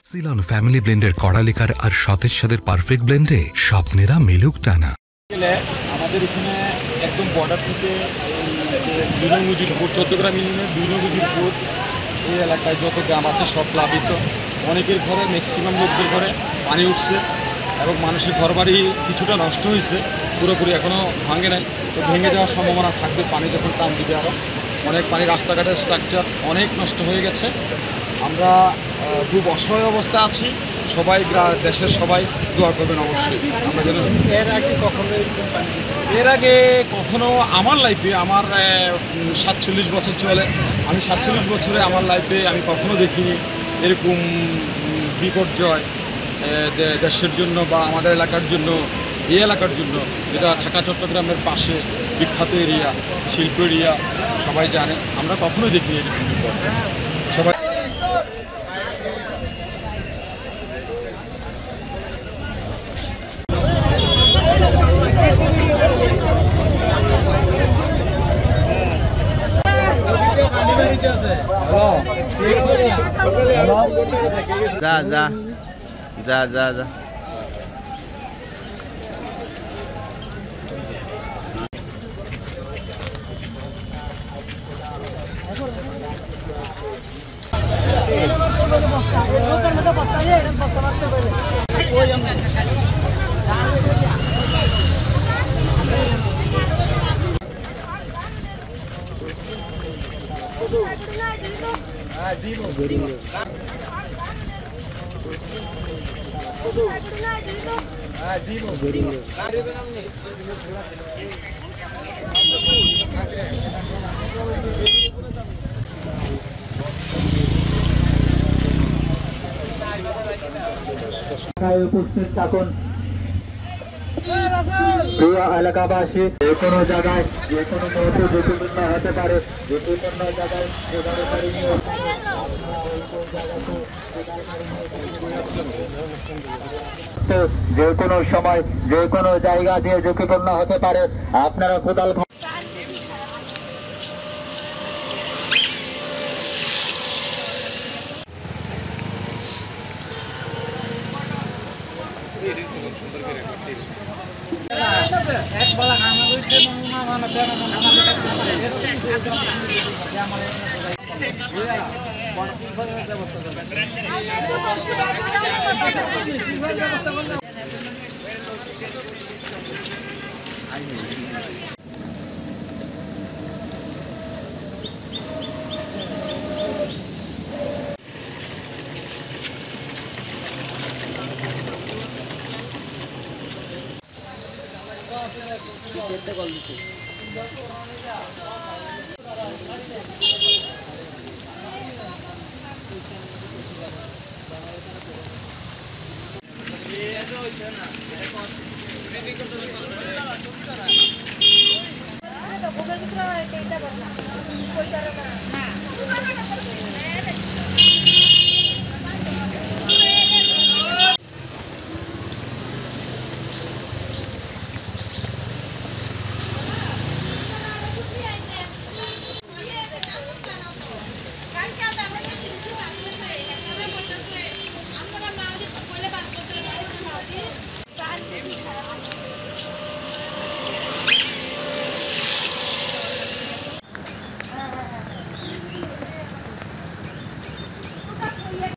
Ceylon family ব্লেন্ডের কড়া liquor আর সতেজ স্বাদের পারফেক্ট ব্লেন্ডে স্বপ্নেরা মিলুক টানা। আমাদের এখানে একদম বর্ডার থেকে 2 নং উজিরপুর, চট্টগ্রাম ইউনিয়নের 2 নং উজিরপুর এই এলাকায় যত গ্রাম আছে সব প্লাবিত। অনেকের ঘরে, ম্যাক্সিমাম লোকদের ঘরে পানি উঠছে এবং মানুষের ঘরবাড়ি কিছুটা নষ্ট হয়েছে, পুরোপুরি এখনও ভাঙে নাই। তো ভেঙে যাওয়ার সম্ভাবনা থাকবে পানি যখন টান দিবে। আরও অনেক পানি, রাস্তাঘাটের স্ট্রাকচার অনেক নষ্ট হয়ে গেছে। আমরা খুব অসহায় অবস্থা আছি। সবাই দেশের সবাই দোয়া করবেন অবশ্যই। আমরা যেন এর আগে কখনো আমার লাইফে, আমার 47 বছর চলে, আমি 47 বছরে আমার লাইফে আমি কখনো দেখিনি এরকম বিপর্যয় দেশের জন্য বা আমাদের এলাকার জন্য, এই এলাকার জন্য, যেটা ঢাকা চট্টগ্রামের পাশে বিখ্যাত এরিয়া, শিল্প এরিয়া, সবাই জানে। আমরা কখনোই দেখিনি এরকম বিপদ। সবাই যা যা যা যা যা উপস্থিত থাকুন প্রিয় এলাকাবাসী। যে কোনো জায়গায় যে কোনো মুহূর্তে ঝুঁকিপূর্ণ হতে পারে। ঝুঁকিপূর্ণ জায়গায় যে কোনো সময় যে কোনো জায়গা দিয়ে ঝুঁকিপূর্ণ হতে পারে। আপনারা কোদাল না